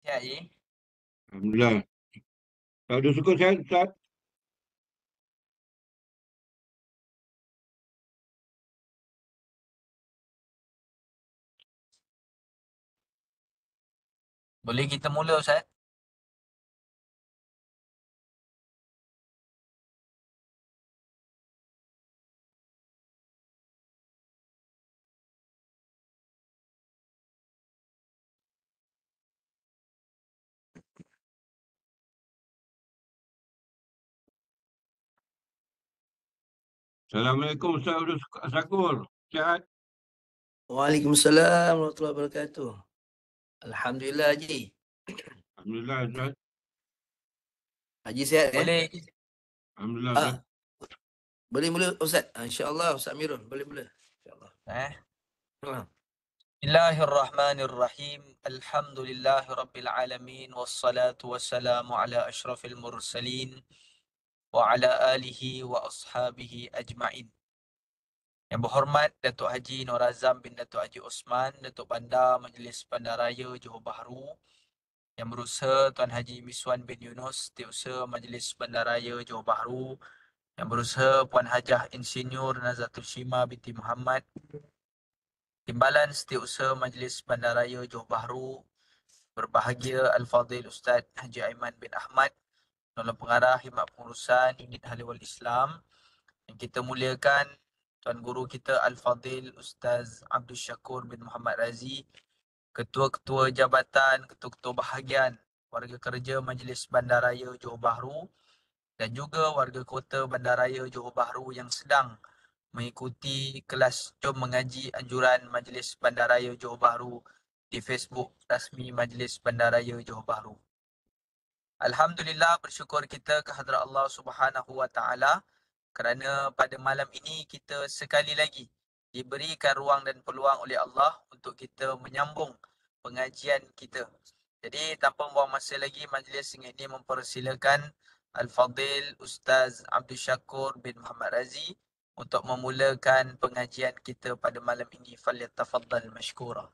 Ya, I. Alhamdulillah. Tak ada suka sihat, Ustaz. Boleh kita mula, Ustaz? Assalamualaikum, Ustaz Abdul Sakur. Sihat? Waalaikumsalam warahmatullahi wabarakatuh. Alhamdulillah Haji. Alhamdulillah, Ustaz. Haji sihat Boleh. Alhamdulillah, Ustaz. Ah, boleh mula Ustaz. InsyaAllah Ustaz Amirul boleh mula. InsyaAllah. Eh. Ha. Bismillahirrahmanirrahim. Alhamdulillahi rabbil alamin. Wassalatu wassalamu ala ashrafil mursalin. Wa ala alihi wa ashabihi ajma'in. Yang berhormat Datuk Haji Nur Azam bin Datuk Haji Osman, Datuk Bandar Majlis Bandaraya Johor Bahru. Yang berusaha Tuan Haji Miswan bin Yunus, Setiausaha Majlis Bandaraya Johor Bahru. Yang berusaha Puan Hajah Insinyur Nazatul Shima binti Muhammad, Timbalan Setiausaha Majlis Bandaraya Johor Bahru. Berbahagia Al-Fadhil Ustaz Haji Aiman bin Ahmad, Penolong Pengarah Khidmat Pengurusan Unit Haliwal Islam. Yang kita muliakan Tuan Guru kita Al-Fadhil Ustaz Abdul Syakur bin Muhammad Razi, Ketua-Ketua Jabatan, Ketua-Ketua Bahagian Warga Kerja Majlis Bandaraya Johor Bahru dan juga warga kota Bandaraya Johor Bahru yang sedang mengikuti kelas Jom Mengaji Anjuran Majlis Bandaraya Johor Bahru di Facebook rasmi Majlis Bandaraya Johor Bahru. Alhamdulillah, bersyukur kita kehadrat Allah Subhanahu Wa Taala kerana pada malam ini kita sekali lagi diberikan ruang dan peluang oleh Allah untuk kita menyambung pengajian kita. Jadi tanpa membuang masa lagi, majlis ini mempersilakan Al-Fadhil Ustaz Abdul Syakur bin Muhammad Razi untuk memulakan pengajian kita pada malam ini. Falyatafaddal mashkura.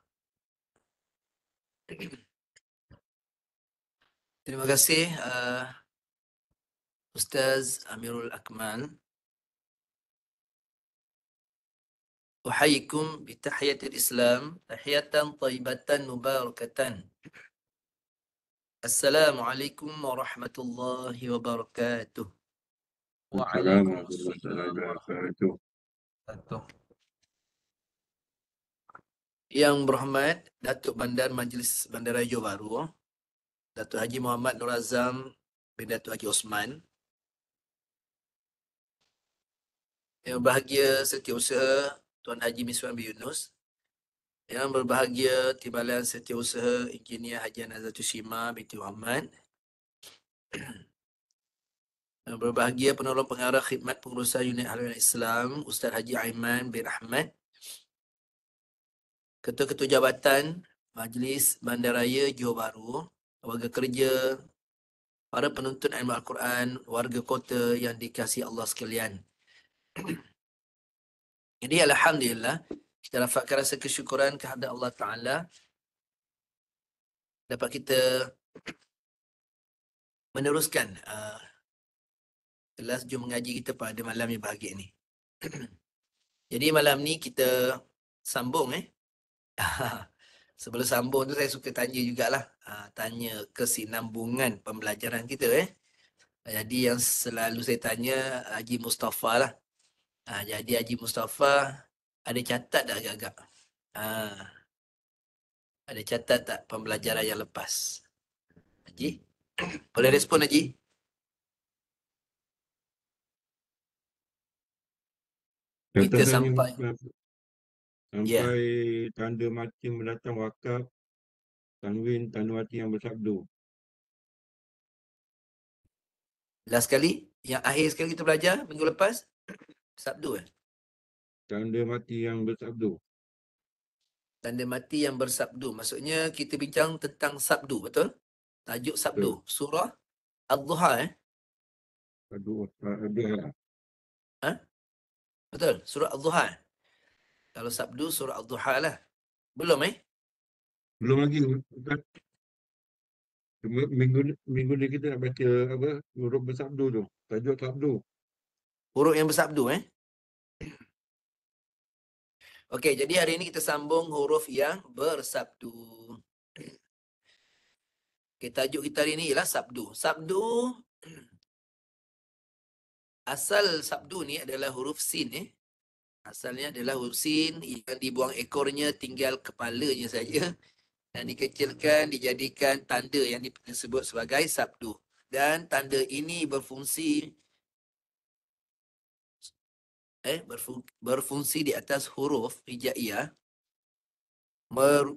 Terima kasih Ustaz Amirul Akmal. Uhayyikum bitahiyatil Islam, tahiyatan taibatan mubarakatan. Assalamualaikum warahmatullahi wabarakatuh. Waalaikumsalam Wabarakatuh. warahmatullahi. Yang berhormat Datuk Bandar Majlis Bandaraya Johor Bahru, Datuk Haji Muhammad Nur Azam bin Datuk Haji Osman. Yang berbahagia Setiausaha Tuan Haji Miswan bin Yunus. Yang berbahagia Timbalan Setiausaha Engineer Haji Nazatul Shima binti Muhammad. Yang berbahagia Penolong Pengarah Khidmat Pengurusan Unit Haliwal Islam Ustaz Haji Aiman bin Ahmad. Ketua-Ketua Jabatan Majlis Bandaraya Johor Bahru, warga kerja, para penuntut ilmu Al-Quran, warga kota yang dikasihi Allah sekalian. Jadi Alhamdulillah, kita dapatkan rasa kesyukuran kehadrat Allah Ta'ala dapat kita meneruskan kelas Jom Mengaji kita pada malam yang bahagia ni. Jadi malam ni kita sambung Sebelum sambung tu saya suka tanya jugalah, tanya kesinambungan pembelajaran kita Jadi yang selalu saya tanya Haji Mustafa lah. Jadi Haji Mustafa ada catat tak agak-agak? Ada catat tak pembelajaran yang lepas? Haji? Boleh respon Haji? Kita sampai Sampai tanda mati mendatang wakaf, tanwin, tanda mati yang bersabdu. last kali, yang akhir sekali kita belajar minggu lepas, Sabtu Tanda mati yang bersabdu. Tanda mati yang bersabdu. Maksudnya kita bincang tentang sabdu, betul? Tajuk sabdu. Surah Ad-Duha Aduh. Betul? Surah Ad-Duha. Kalau sabdu, surah Ad-Duha lah. Belum Belum lagi, Ustaz. Minggu ni kita nak baca apa? Huruf bersabdu tu. Tajuk sabdu. Huruf yang bersabdu Okey, jadi hari ini kita sambung huruf yang bersabdu. Okey, tajuk kita hari ini ialah sabdu. Sabdu, asal sabdu ni adalah huruf sin Asalnya adalah huruf sin yang dibuang ekornya, tinggal kepalanya saja dan dikecilkan, dijadikan tanda yang disebut sebagai sabdu. Dan tanda ini berfungsi di atas huruf hijaiyah,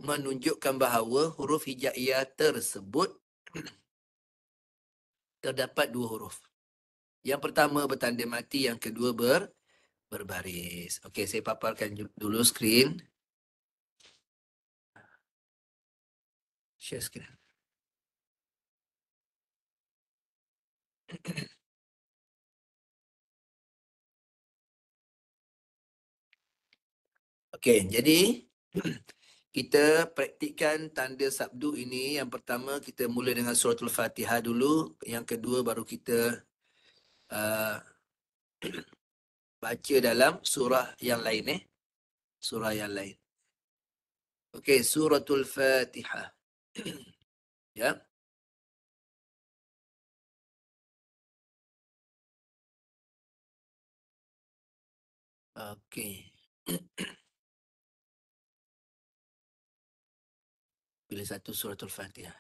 menunjukkan bahawa huruf hijaiyah tersebut terdapat dua huruf. Yang pertama bertanda mati, yang kedua berbaris. Okey, saya paparkan dulu skrin. Share skrin. Okey, jadi kita praktikkan tanda sabdu ini. Yang pertama kita mula dengan suratul Fatihah dulu. Yang kedua baru kita baca dalam surah yang lain Surah yang lain. Okey, suratul Fatihah. Ya. Okey. Pilih satu suratul Fatihah.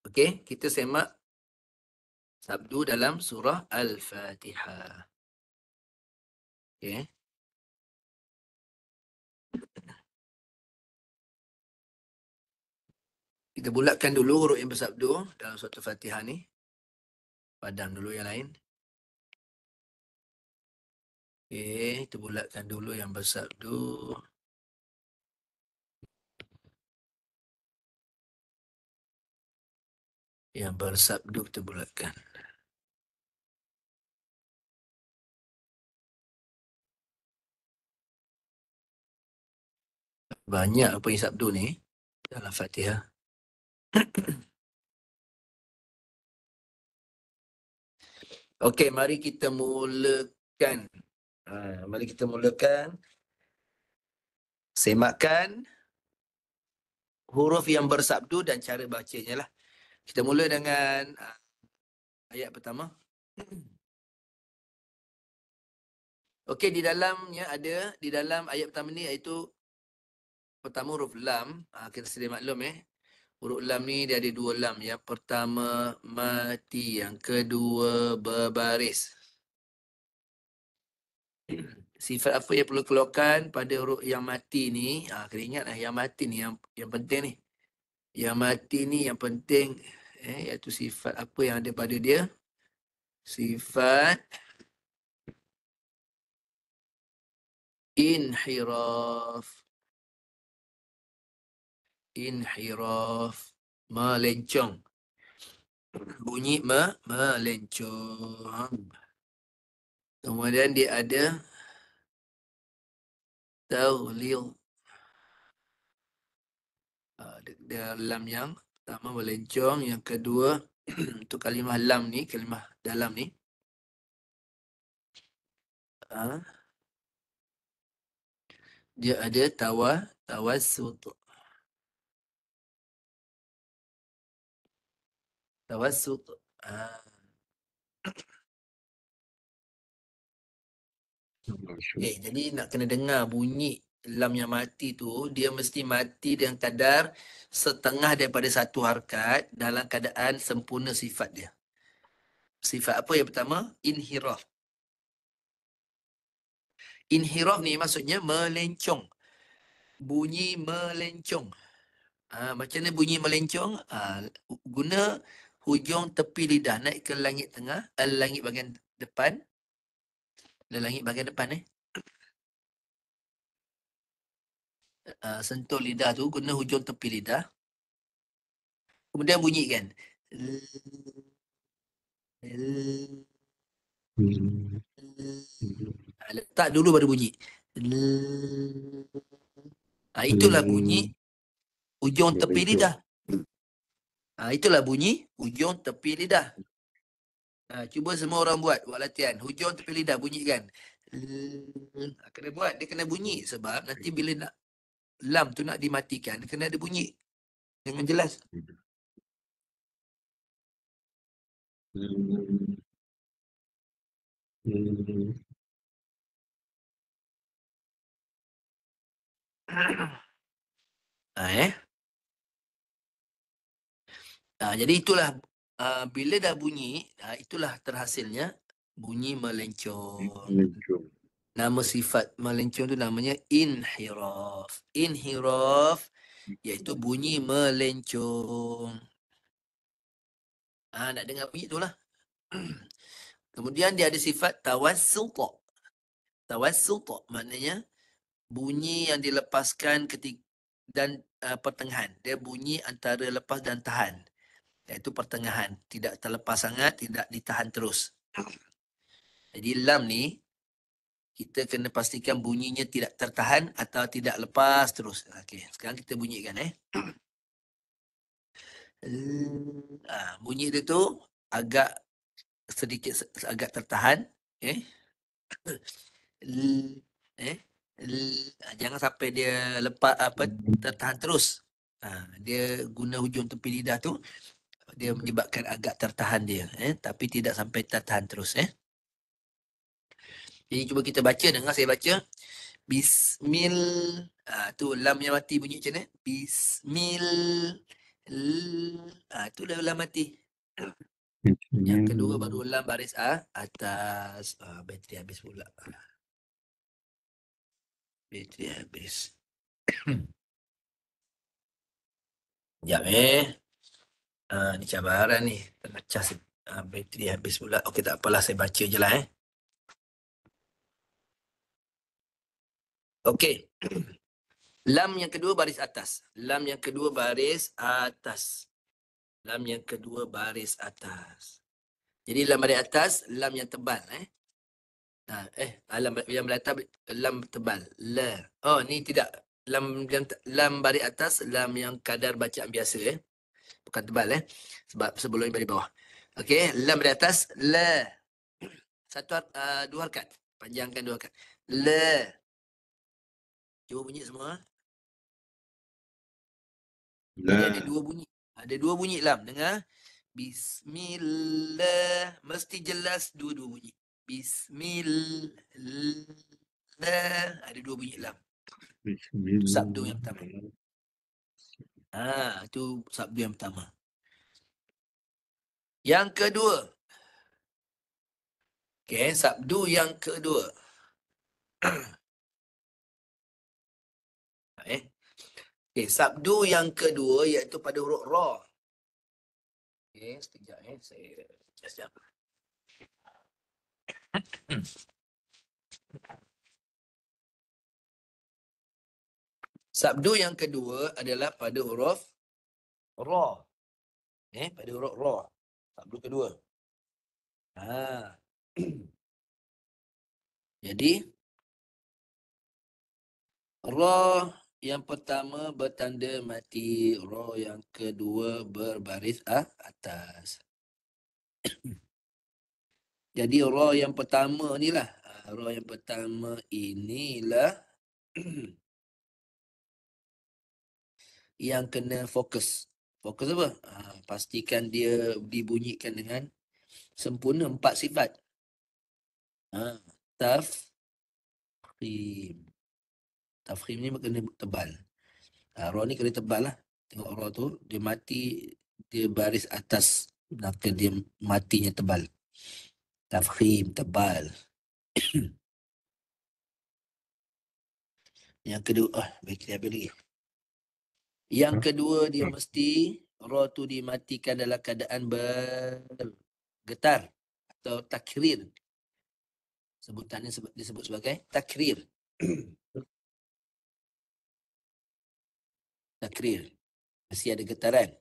Okey, kita semak sabdu dalam surah Al-Fatihah. Okey. Kita bulatkan dulu huruf yang bersabdu dalam surah Al-Fatihah ni. Padam dulu yang lain. Okey, kita bulatkan dulu yang bersabdu. Yang bersabdu kita bulatkan. Banyak apa yang sabdu ni dalam Fatihah. Okey, mari kita mulakan. Mari kita mulakan. Semakkan huruf yang bersabdu dan cara bacanya lah. Kita mula dengan ayat pertama. Okey, di dalamnya ada, di dalam ayat pertama ni iaitu pertama huruf lam. Kita sedia maklum huruf lam ni dia ada dua lam. Yang pertama mati, yang kedua berbaris. Sifat apa yang perlu keluarkan pada huruf yang mati ni? Kena ingatlah yang mati ni yang penting ni. Yang mati ni yang penting iaitu sifat apa yang ada pada dia? Sifat inhiraf. Inhiraf, melencong. Bunyi melencong. Kemudian dia ada taghlil. Dia lam yang pertama melencong, yang kedua untuk kalimah lam ni, kalimah dalam ni. Dia ada tawassut. Tawassut. Jadi nak kena dengar bunyi lam yang mati tu, dia mesti mati dengan kadar setengah daripada satu harakat dalam keadaan sempurna sifat dia. Sifat apa yang pertama? Inhiraf. Inhiraf ni maksudnya melencong. Bunyi melencong. Macam mana bunyi melencong? Guna hujung tepi lidah naik ke langit tengah, langit bahagian depan. Langit bahagian depan sentuh lidah tu, guna hujung tepi lidah. Kemudian bunyikan. Letak dulu baru bunyi. Itulah bunyi ujung tepi Melencong. lidah. Itulah bunyi hujung tepi lidah. Cuba semua orang buat latihan. Hujung tepi lidah bunyikan. Kena buat, dia kena bunyi sebab nanti bila nak lam tu nak dimatikan, dia kena ada bunyi dengan jelas. Hmm. Hmm. Jadi itulah bila dah bunyi, itulah terhasilnya bunyi melencong. Melencong. Nama sifat melencong tu namanya inhiraf. Inhiraf iaitu bunyi melencong. Nak dengar bunyi tu lah. Kemudian dia ada sifat tawassut. Tawassut maknanya bunyi yang dilepaskan ketika dan pertengahan. Dia bunyi antara lepas dan tahan. Iaitu pertengahan. Tidak terlepas sangat, tidak ditahan terus. Jadi lam ni kita kena pastikan bunyinya tidak tertahan atau tidak lepas terus. Okey, sekarang kita bunyikan bunyi dia tu agak sedikit agak tertahan, jangan sampai dia lepas tertahan terus. Dia guna hujung tepi lidah tu, dia menyebabkan agak tertahan dia, tapi tidak sampai tertahan terus. Jadi cuba kita baca, dengar saya baca. Bismil, tu lam yang mati bunyi macam mana? Bismil, tu dah lam mati. Yang kedua baru lam baris atas. Bateri habis pula. Bateri habis. Sekejap ni cabaran ni. Tengah cas bateri habis pula. Okey, tak apalah, saya baca je lah Okey. Lam yang kedua baris atas. Lam yang kedua baris atas. Lam yang kedua baris atas. Jadi lam baris atas, lam yang tebal lam yang atas, lam tebal. La. Oh, ni tidak. Lam baris atas, lam yang kadar bacaan biasa bukan tebal sebab sebelum ni baris bawah. Okey, lam baris atas, la. Dua harakat. Panjangkan dua harakat. La. Cuba bunyi semua. Jadi ada dua bunyi. Ada dua bunyi lam. Dengar. Bismillah. Mesti jelas dua-dua bunyi. Bismillah. Ada dua bunyi lam. Itu sabdu yang pertama. Itu sabdu yang pertama. Yang kedua. Okey, sabdu yang kedua. Okey, sabdu yang kedua iaitu pada huruf ra. Okey, sekejap saya sekejap. Sabdu yang kedua adalah pada huruf ra. Pada huruf ra. Sabdu kedua. Jadi ra yang pertama bertanda mati, ra yang kedua berbaris atas. Jadi ra yang pertama inilah, ra yang pertama inilah yang kena fokus. Fokus apa? Pastikan dia dibunyikan dengan sempurna 4 sifat. Tafkhim. Tafkhim ni kena tebal. Ra ni kena tebal lah. Tengok ra tu, dia mati, dia baris atas, maka dia matinya tebal. Tafkhim, tebal. Yang kedua, bateri habis lagi. Yang kedua, dia mesti ra tu dimatikan dalam keadaan bergetar atau takrir. Sebutannya disebut sebagai takrir. Takrir. Mesti ada getaran.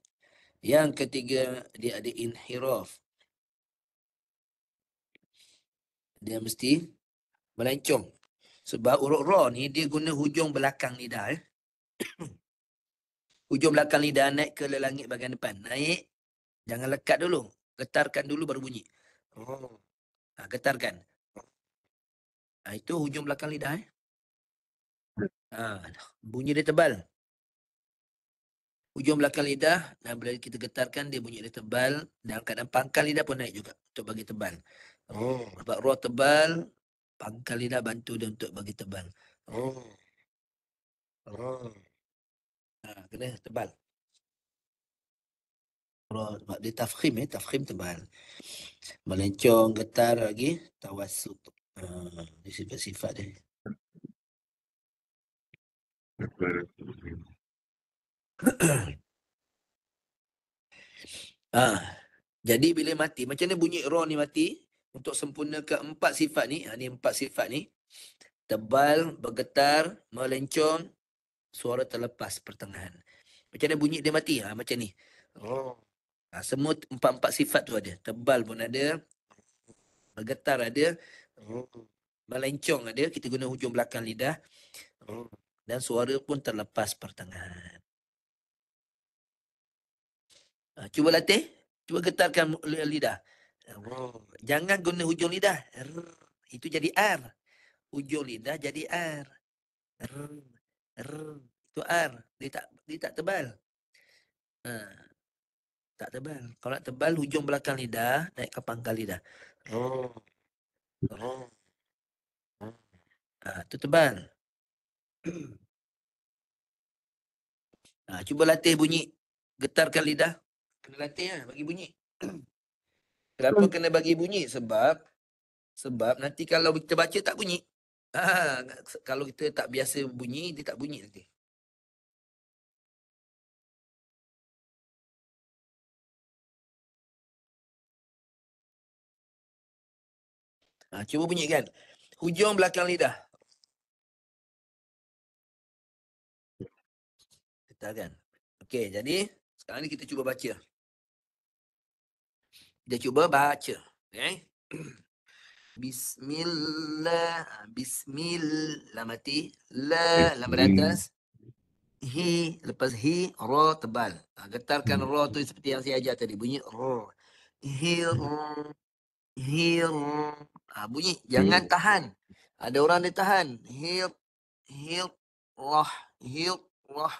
Yang ketiga, dia ada inhiraf. Dia mesti melencong. Sebab huruf ra ni dia guna hujung belakang lidah. Hujung belakang lidah naik ke langit bahagian depan. Naik. Jangan lekat dulu. Getarkan dulu baru bunyi. Getarkan. Itu hujung belakang lidah. Bunyi dia tebal. Hujung belakang lidah, dan bila kita getarkan, dia bunyi dia tebal. Dan kadang pangkal lidah pun naik juga untuk bagi tebal. Nampak roh tebal, pangkal lidah bantu dia untuk bagi tebal. Kena tebal. Roh, dia tafkhim, tafkhim tebal. Melencong, getar lagi, tawassut. Ini sifat-sifat dia. Jadi bila mati, macam mana bunyi roh ni mati? Untuk sempurnakan empat sifat ni, ni empat sifat ni. Tebal, bergetar, melencong, suara terlepas pertengahan. Macam mana bunyi dia mati? Macam ni. Semua empat-empat sifat tu ada. Tebal pun ada, bergetar ada, melencong ada, kita guna hujung belakang lidah, dan suara pun terlepas pertengahan. Cuba latih, cuba getarkan lidah. Jangan guna hujung lidah. Itu jadi R. Hujung lidah jadi R. Itu R. Dia tak tebal. Tak tebal. Kalau nak tebal, hujung belakang lidah naik ke pangkal lidah. Itu tebal. Cuba latih bunyi. Getarkan lidah. Kena latih bagi bunyi. Kenapa kena bagi bunyi? Sebab nanti kalau kita baca tak bunyi. Kalau kita tak biasa bunyi, dia tak bunyi nanti. Cuba bunyikan. Hujung belakang lidah. Getarkan. Okey, jadi sekarang ni kita cuba baca. Kita cuba baca. Okay? Bismillah. Bismillah mati. La lambat atas. Hi, lepas hi, ra tebal. Getarkan ra tu seperti yang saya ajar tadi. Bunyi ra. Hir. Hir. Bunyi. Jangan tahan. Ada orang dia tahan. Hir. Hir. Rah. Hir. Rah.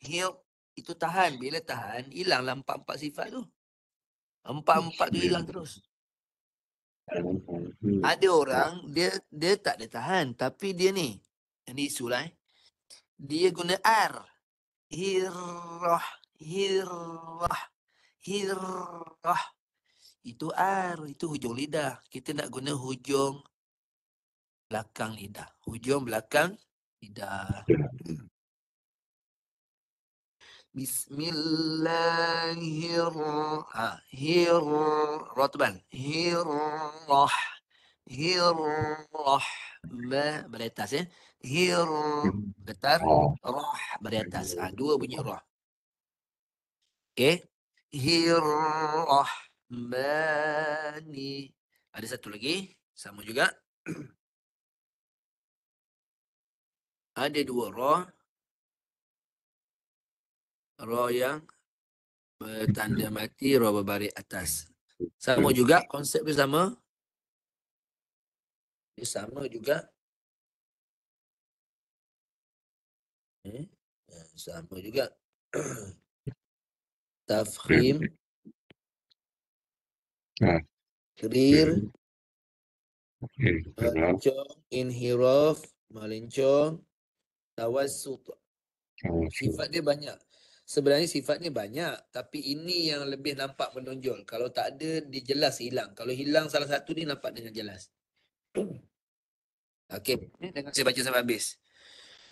Hir. Itu tahan. Bila tahan, hilanglah empat-empat sifat tu. Empat-empat tu hilang terus. Ada orang, dia tak ada tahan. Tapi dia ni, yang ni isu lah. Dia guna R. Hirrah. Hirrah. Hirrah. Itu R. Itu hujung lidah. Kita nak guna hujung belakang lidah. Hujung belakang lidah. Bismillahirrahmanirrahim. Rotban. Hirrah. Hirrah. Ma pada atas Hir. Getar. Rah pada atas. Dua bunyi rah. Okey. Hirrahmani. Ada satu lagi. Sama juga. Ada dua rah. Rah yang bertanda mati, rah berbaris atas. Sama juga. Konsep dia sama. Dia sama juga. Sama juga. Tafkhim. Takrir. Melencong. Inhiraf. Melencong. Tawassut. Sifat dia banyak. Sebenarnya sifat ni banyak. Tapi ini yang lebih nampak menonjol. Kalau tak ada, dia jelas hilang. Kalau hilang salah satu, dia nampak dengan jelas. Okey. Dengar saya baca sampai habis.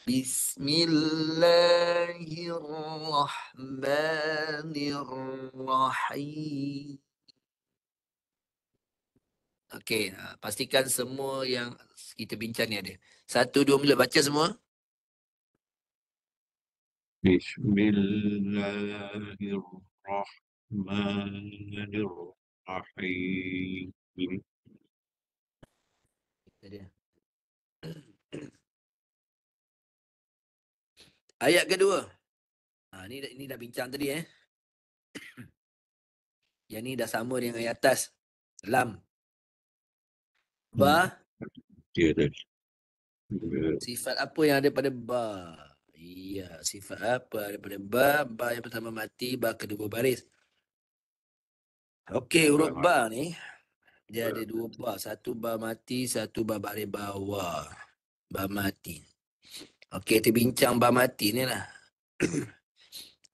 Bismillahirrahmanirrahim. Okey. Pastikan semua yang kita bincang ni ada. 1, 2, mula. Baca semua. Bismillahirrahmanirrahim. Ayat kedua. Ini dah bincang tadi Yang ni dah sama dengan yang atas. Lam. Ba. Dia tadi. Sifat apa yang ada pada ba? Iya, sifat apa ada pada ba? Ba yang pertama mati, ba kedua baris. Okey, huruf ba ni dia ada dua ba. Satu ba mati, satu ba baris bawah. Ba mati. Okey, kita bincang ba mati ni lah.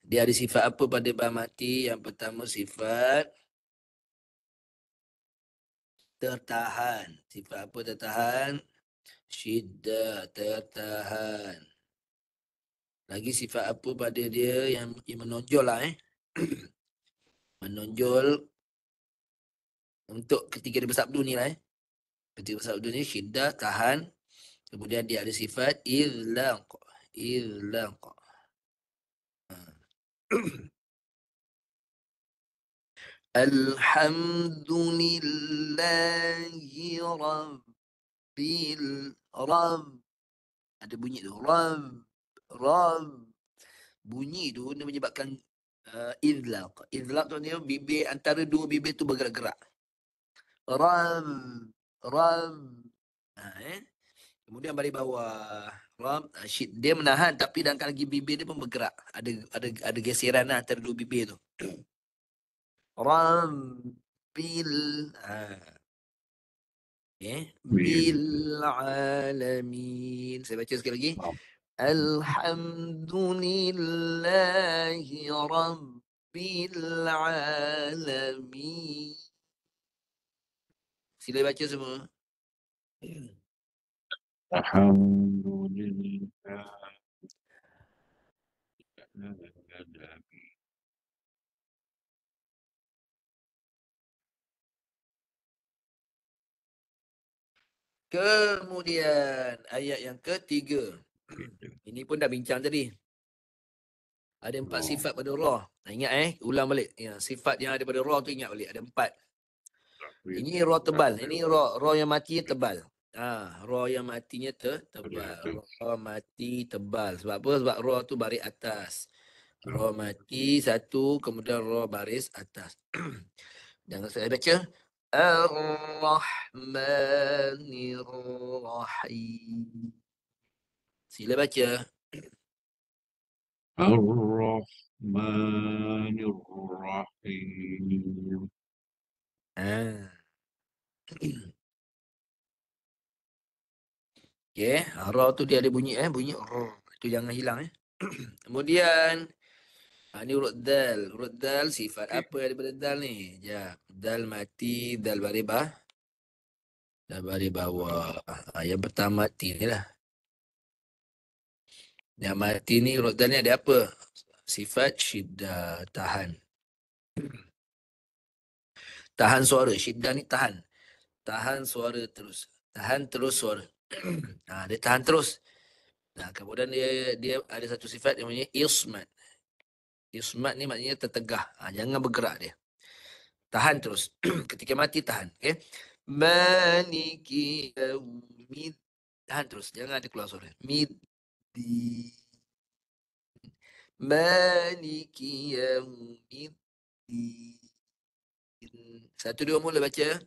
Dia ada sifat apa pada ba mati? Yang pertama sifat tertahan. Sifat apa tertahan? Syiddah, tertahan. Lagi sifat apa pada dia yang menonjol lah menonjol untuk ketika dia bersabdu ni lah Ketika bersabdu ni syiddah, tahan. Kemudian dia ada sifat izlaq. Izlaq. Alhamdulillahi Rabbil Rabb. Ada bunyi tu. Rabb. Bunyi tu dia menyebabkan izlaq. Izlaq tu dia bibir, antara dua bibir tu bergerak-gerak. Rabb. Kemudian balik bawah. Rabb. Dia menahan tapi dan lagi bibir dia pun bergerak. Ada geseran lah antara dua bibir tu. Rabbil bil alamin. Saya baca sekali lagi. Alhamdulillahi Rabbil alamin. Sila baca semua. Alhamdulillah. Kemudian ayat yang ketiga. Ini pun dah bincang tadi. Ada 4 sifat pada roh. Ingat ulang balik. Ya, sifat yang ada pada roh tu ingat balik. Ada 4. Ini roh tebal. Ini roh yang mati tebal. Roh yang matinya tebal. Roh mati tebal. Sebab apa? Sebab roh tu baris atas. Roh mati satu, kemudian roh baris atas. Jangan saya baca. Ar-Rahmanir-Rahim. Sila baca. Ar-Rahmanir-Rahim. Okey, ra tu dia ada bunyi bunyi itu jangan hilang Kemudian ni huruf dal. Huruf dal sifat apa yang ada pada dal ni? Jap. Dal mati, dal baris dal baris bawah. Yang pertama mati ni lah. Yang mati ni huruf dal ni ada apa? Sifat syiddah, tahan. Tahan suara. Syiddah ni tahan. Tahan suara terus. Tahan terus suara. Dia tahan terus. Kemudian dia ada satu sifat yang namanya ismat. Ismat ni maknanya tertegah. Jangan bergerak dia. Tahan terus. Ketika mati tahan. Okay. Maliki yaumid. Tahan terus. Jangan ada keluar suara. Middi. Maliki yaumid. Satu dua mula baca.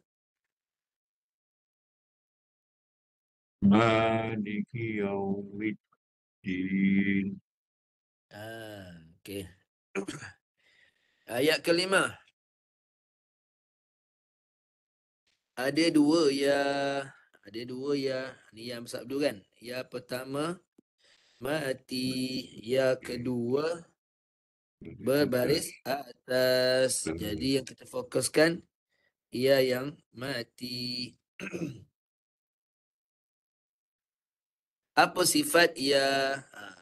Maliki yaumiddin. Okay. Ayat kelima. Ada dua ya. Ni yang bersabdu kan. Yang pertama mati. Yang kedua berbaris atas. Jadi yang kita fokuskan ia yang mati. Apa sifat ia?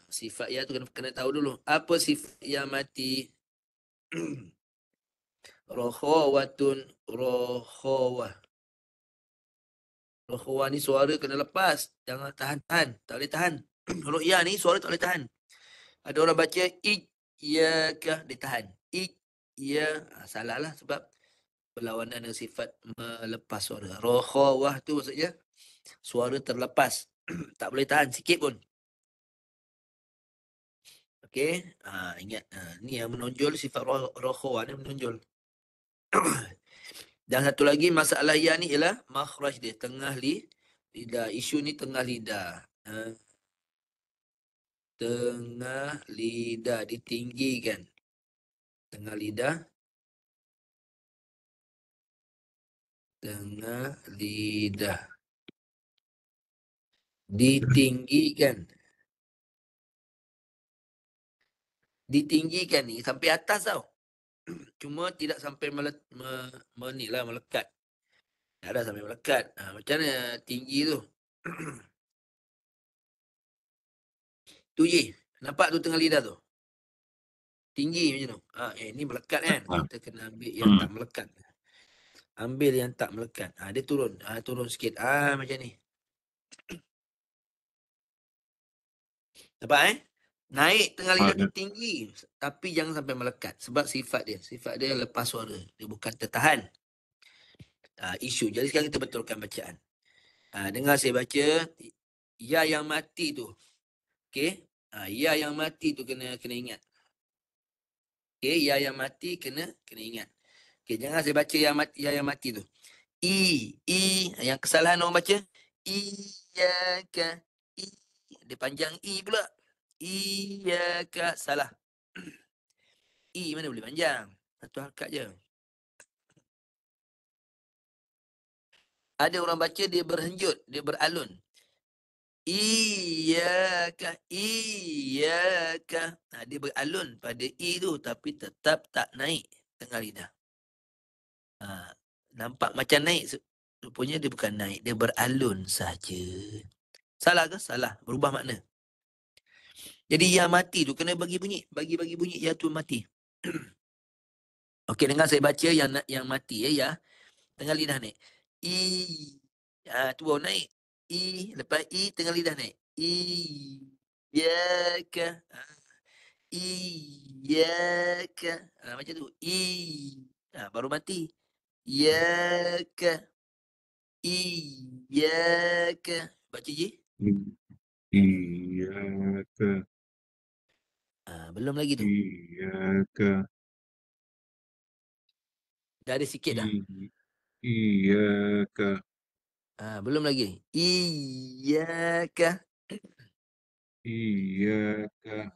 Sifat ia tu kena tahu dulu. Apa sifat ia mati? Rokhawatun, rokhawah. Rokhawah ni suara kena lepas. Jangan tahan-tahan. Tak boleh tahan. Ru'ya ni suara tak boleh tahan. Ada orang baca iyyaka, dia tahan. Salah lah sebab berlawanan dengan sifat melepas suara. Rokhawah tu maksudnya suara terlepas. Tak boleh tahan sikit pun. Okey. Ingat ni yang menonjol sifat rokhawah ni menonjol. Dan satu lagi masalah ya ni ialah makhraj dia tengah lidah. Isu ni tengah lidah. Tengah lidah ditinggikan. Tengah lidah. Tengah lidah ditinggikan. Ditinggikan ni sampai atas tau. Cuma tidak sampai melekat. Tak ada sampai melekat. Macam mana tinggi tu? Tu je. Nampak tu tengah lidah tu? Tinggi macam tu. Ni melekat kan? Kita kena ambil yang tak melekat. Ambil yang tak melekat. Dia turun. Turun sikit. Macam ni. Nampak Naik tengah lidah tu tinggi. Tapi jangan sampai melekat. Sebab sifat dia. Sifat dia lepas suara. Dia bukan tertahan. Isu. Jadi sekarang kita betulkan bacaan. Dengar saya baca. Ya yang mati tu. Okey. Ya yang mati tu kena ingat. Okey. Ya yang mati kena ingat. Okey. Jangan saya baca ya yang mati tu. I. Yang kesalahan orang baca. Iyaka. Dia panjang I pula. Iyaka. Salah. I mana boleh panjang. Satu harakat je. Ada orang baca dia berhenjut. Dia beralun. Iyaka. Dia beralun pada I tu. Tapi tetap tak naik tengah lidah. Nampak macam naik. Rupanya dia bukan naik. Dia beralun saja. Salah ke? Salah. Berubah makna. Jadi ya mati tu kena bagi bunyi. Bagi bunyi ya tu mati. Okey, dengar saya baca yang mati ya. Tengah lidah naik. I. Tu baru naik. I. Lepas I tengah lidah naik. Iyaka. Iyaka. Macam tu. Baru mati. Iyaka. Iyaka. Baca je. Iyaka. Belum lagi tu. Iyaka. Dah ada sikit dah. Iyaka. Belum lagi. Iyaka. Iyaka.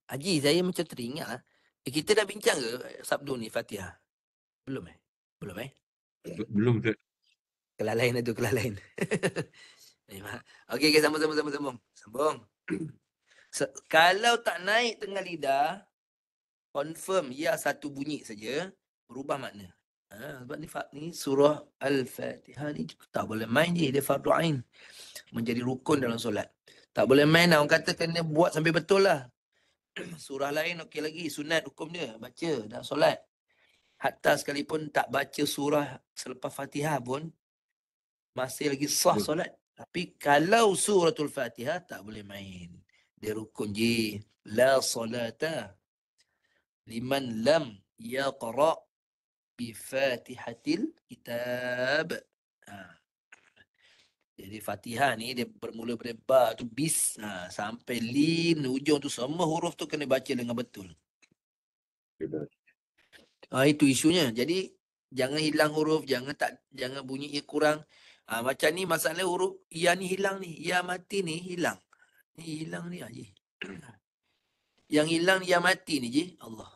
Haji, saya macam teringat lah. Kita dah bincang ke sabdu ni Fatihah? Belum Belum Belum Ustaz. Kelalaian itu, kelalaian. Okey, sambung. Sambung. Kalau tak naik tengah lidah, confirm ya satu bunyi saja, berubah makna. Sebab ni surah Al-Fatihah ni tak boleh main je. Dia fardu ain. Menjadi rukun dalam solat. Tak boleh main lah. Orang kata kena buat sampai betul lah. Surah lain okey lagi. Sunat hukum dia. Baca dalam solat. Hatta sekalipun tak baca surah selepas Fatihah pun, masih lagi sah solat. Tapi kalau suratul Fatihah tak boleh main. Dia rukun je. La solata liman lam yaqra' bi Fatihatil Kitab. Jadi Fatihah ni dia bermula dari ba tu bis sampai lim ujung tu semua huruf tu kena baca dengan betul. Itu isunya. Jadi jangan hilang huruf, jangan bunyi kurang. Macam ni masalah huruf ya ni hilang ni, ya mati ni hilang. Ni hilang ni Haji. Yang hilang ni ya mati ni je. Allah.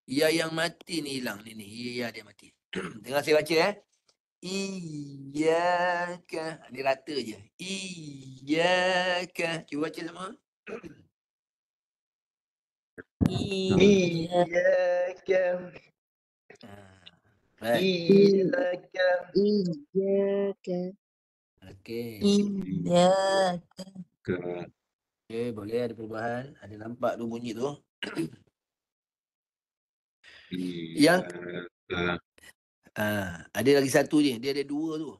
Ya yang mati ni hilang ni. Ya dia mati. Dengar saya baca Iyaka. Ni rata je. Iyaka. Cuba baca semua. Iyaka. Iyaka. Iyaka. Okey. Iyaka. Okey, boleh ada perubahan. Ada nampak tu bunyi tu. Yang ada lagi satu je. Dia ada dua tu.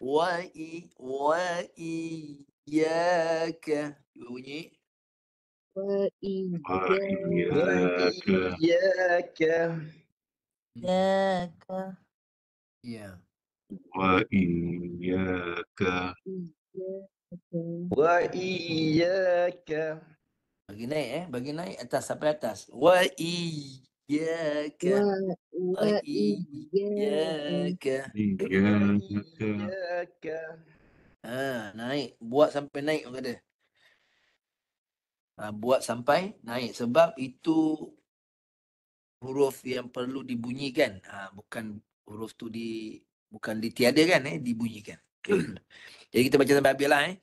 Wa iyaka. Cuba bunyi. Wa iyaka. Iyaka. Iyaka. Ya. Wa iyaka. وإياك Bagi naik bagi naik atas sampai atas. Wa iyyaka wa iyyaka. وإياك Naik, buat sampai naik orang kata. Buat sampai naik sebab itu huruf yang perlu dibunyikan. Bukan huruf tu bukan ditiadakan, dibunyikan. Jadi kita baca sampai habis lah.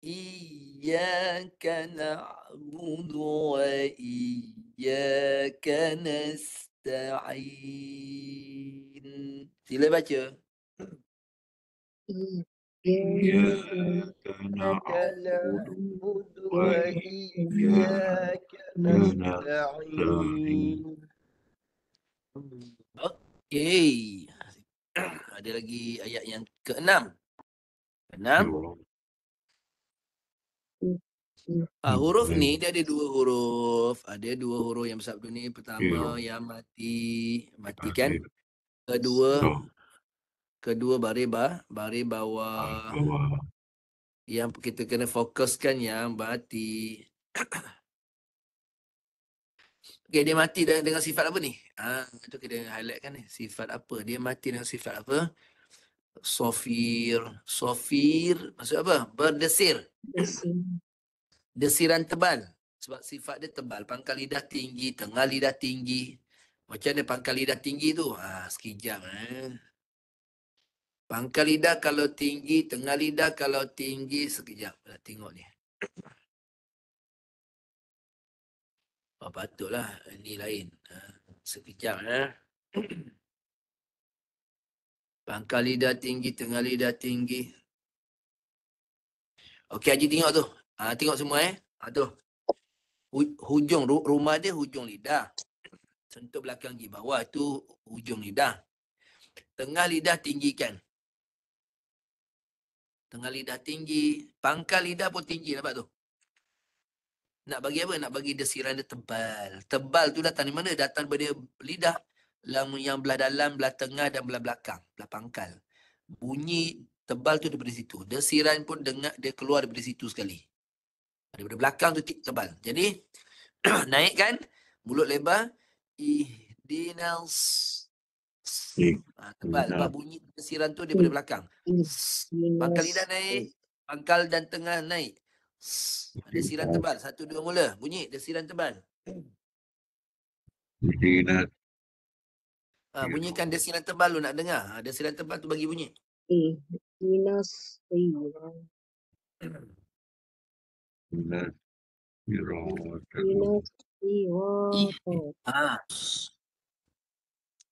Iyyaka na'budu wa iyyaka nasta'in. Sila baca. إياك نعبد نعبد وإياك نستعين. Okey. Ada lagi ayat yang ke-6. Ke-6. Huruf ni dia ada dua huruf. Ada dua huruf yang bersabda ni. Pertama yang mati kan. Kedua baris bawah. Yang kita kena fokuskan yang mati. Okay, dia mati dengan sifat apa ni? Itu kita highlightkan ni. Sifat apa? Dia mati dengan sifat apa? Sofir maksud apa? Berdesir. Desiran tebal. Sebab sifat dia tebal. Pangkal lidah tinggi, tengah lidah tinggi. Macam mana pangkal lidah tinggi tu? Sekejap. Pangkal lidah kalau tinggi, tengah lidah kalau tinggi. Sekejap. Nak tengok ni. Patutlah. Ini lain. Sekejap. Pangkal lidah tinggi, tengah lidah tinggi. Okey, Haji tengok tu. Tengok semua tu. Hujung rumah dia hujung lidah. Sentuh belakang gigi bawah tu hujung lidah. Tengah lidah tinggikan. Tengah lidah tinggi. Pangkal lidah pun tinggi nampak tu. Nak bagi apa? Nak bagi desiran dia tebal. Tebal tu datang di mana? Datang daripada lidah. Yang belah dalam, belah tengah dan belah belakang. Belah pangkal. Bunyi tebal tu daripada situ. Desiran pun dengar dia keluar daripada situ sekali. Daripada belakang tu tebal. Jadi naikkan mulut lebar. Ihdinas. Tebal. Sebab bunyi desiran tu daripada belakang. Pangkal lidah naik. Pangkal dan tengah naik. Desiran tebal. 1, 2 mula. Bunyi desiran tebal. Bunyikan desiran tebal lu nak dengar. Desiran tebal tu bagi bunyi.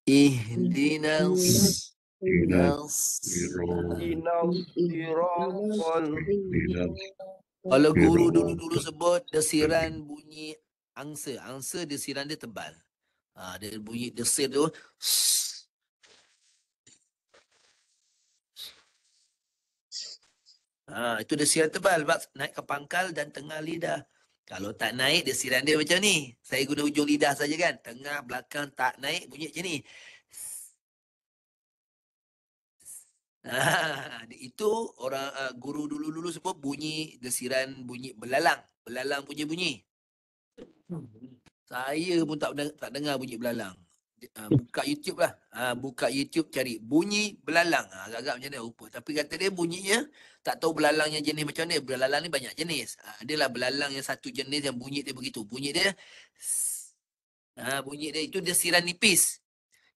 Ihdinas. Kalau guru dulu sebut desiran bunyi angsa. Angsa desiran dia tebal. Dia bunyi desir tu. Itu desiran tebal. Naik ke pangkal dan tengah lidah. Kalau tak naik, desiran dia macam ni. Saya guna hujung lidah saja kan. Tengah, belakang tak naik, bunyi macam ni. Itu orang guru dulu sebut bunyi desiran bunyi belalang. Belalang punya bunyi. Saya pun tak dengar bunyi belalang. Buka YouTube lah. Buka YouTube cari bunyi belalang. Agak-agak macam mana rupa. Tapi kata dia bunyinya tak tahu belalangnya jenis macam mana. Belalang ni banyak jenis. Adalah belalang yang satu jenis yang bunyi dia begitu. Bunyi dia bunyi dia itu desiran nipis.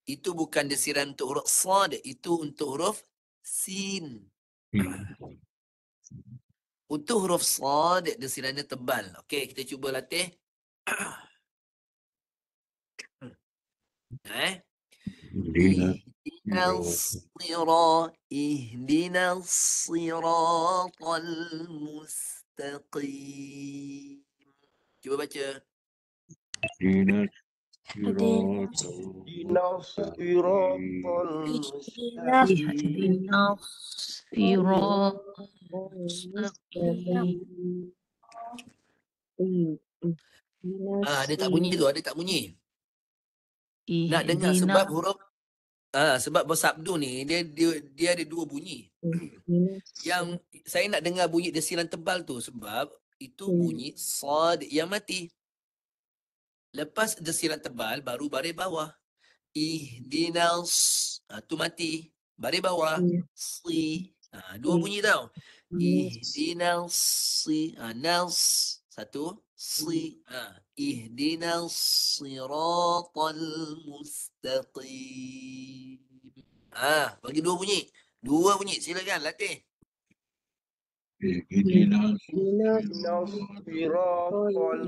Itu bukan desiran untuk huruf sad. Itu untuk huruf sin. Untuk huruf sad desirannya tebal. Okey, kita cuba latih. Ihdinas siratal mustaqim. Cuba baca. Ihdinas siratal Ada tak bunyi tu? Ada tak bunyi? Nak dengar sebab huruf sebab bersabdu ni dia ada dua bunyi. Yang saya nak dengar bunyi desiran tebal tu sebab itu bunyi sad yang mati. Lepas desiran tebal baru baris bawah. Ihdinas. Tu mati. Baris bawah. Si. Dua bunyi tau. Ihdinas si. Nas. Satu. Si. Ihdinas siratal mustaqim. Bagi dua bunyi. Dua bunyi. Silakan latih. Ihdinas siratal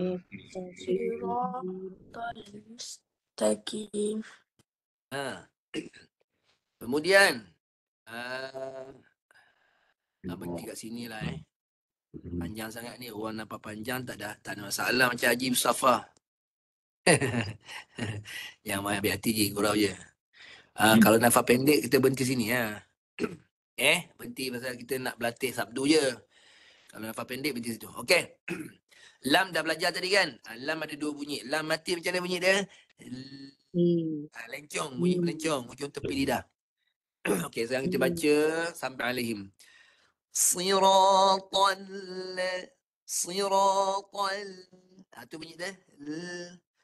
mustaqim. Kemudian berhenti kat sini lah Panjang sangat ni. Orang nampak panjang tak ada masalah macam Haji Mustafa. Yang main ambil hati je, gurau je. Kalau nafas pendek kita berhenti sini berhenti pasal kita nak berlatih sabdu je. Kalau nafas pendek berhenti situ. Okey. Lam dah belajar tadi kan? Lam ada dua bunyi. Lam mati macam mana bunyi dia? Lencong, bunyi melencong, hujung tepi lidah. Okey, sekarang kita baca sampai alaihim. Siratal tu bunyi dia.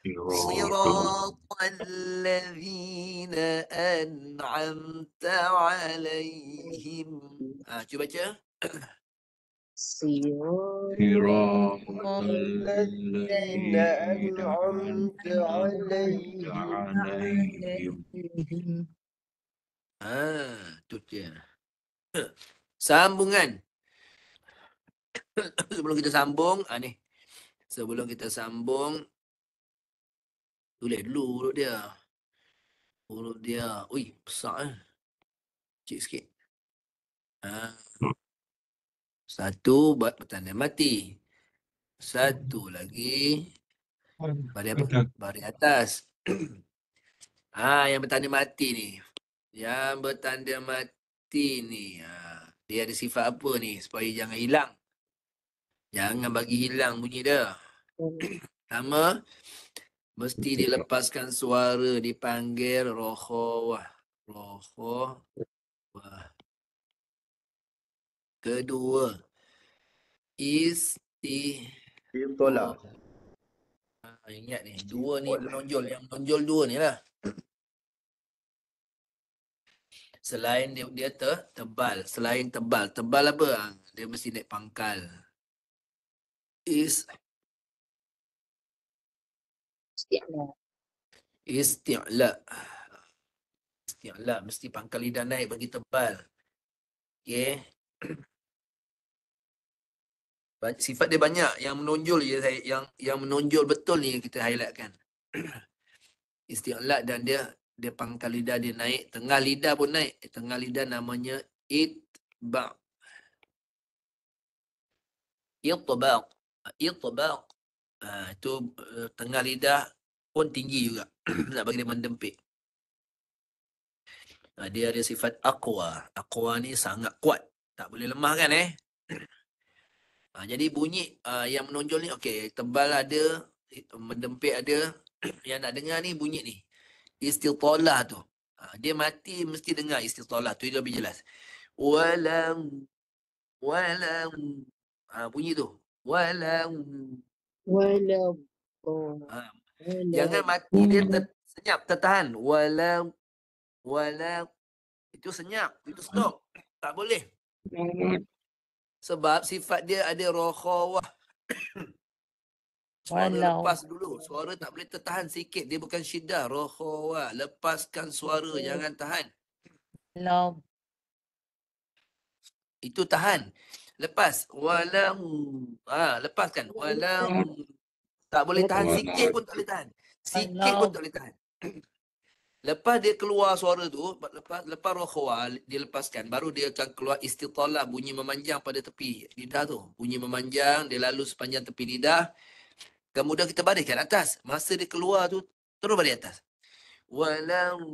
Siratal ladzina an'amta alaihim. Cuba baca. Siratal ladzina an'amta alaihim. Tu dia. Sambungan. Sebelum kita sambung, ni. Sebelum kita sambung, tulis dulu huruf dia. Huruf dia. Ui, besar Cik sikit. Satu bertanda mati. Satu lagi baris apa? Baris atas. Yang bertanda mati ni. Yang bertanda mati ni. Dia ada sifat apa ni supaya jangan hilang. Jangan bagi hilang bunyi dia. Pertama, mesti dilepaskan suara dipanggil rokhawah. Rokhawah. Kedua, Tolak. ingat ni, dua ni menonjol. Yang menonjol dua ni lah. Selain dia tebal. Selain tebal. Tebal apa? Dia mesti naik pangkal. Isti'la. Isti'la. Mesti pangkal lidah naik bagi tebal. Okay. Sifat dia banyak. Yang menonjol je yang menonjol betul ni kita highlightkan. Isti'la dan dia pangkal lidah dia naik. Tengah lidah pun naik. Tengah lidah namanya itba'. Itbaq. Itu tengah lidah pun tinggi juga. Nak bagi dia mendempik. Dia ada sifat aqwa. Aqwa ni sangat kuat. Tak boleh lemah kan jadi bunyi yang menonjol ni okey, tebal ada, mendempik ada. Yang nak dengar ni bunyi ni. Istitalah tu. Dia mati mesti dengar istitalah tu, dia lebih jelas. Walam. Bunyi tu. Walam. Jangan mati dia senyap, tertahan. Walam. Itu senyap, itu stop. Tak boleh. Sebab sifat dia ada rokhawah. Suara lepas dulu. Suara tak boleh tertahan sikit. Dia bukan syiddah. Rokhawah. Lepaskan suara. Jangan tahan. Itu tahan. Lepas. Walam. Lepaskan. Walam. Tak boleh tahan. Sikit pun tak boleh tahan. Sikit pun tak boleh tahan. Lepas dia keluar suara tu, lepas rokhawah dia lepaskan, baru dia akan keluar istitalah, bunyi memanjang pada tepi lidah tu. Bunyi memanjang, dia lalu sepanjang tepi lidah. Kemudian kita bariskan atas. Masa dia keluar tu, terus baris atas. Walam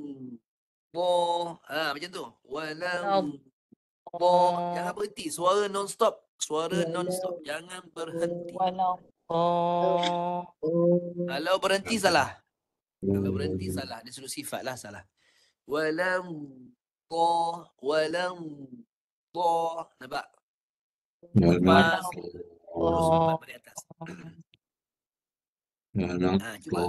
bo. Macam tu. Walam bo. Jangan berhenti. Suara non-stop. Suara non-stop. Jangan berhenti. Kalau berhenti salah. Kalau berhenti salah. Dia suruh sifat lah salah. Walam walam nampak? Lepas terus empat balik atas. Cuba.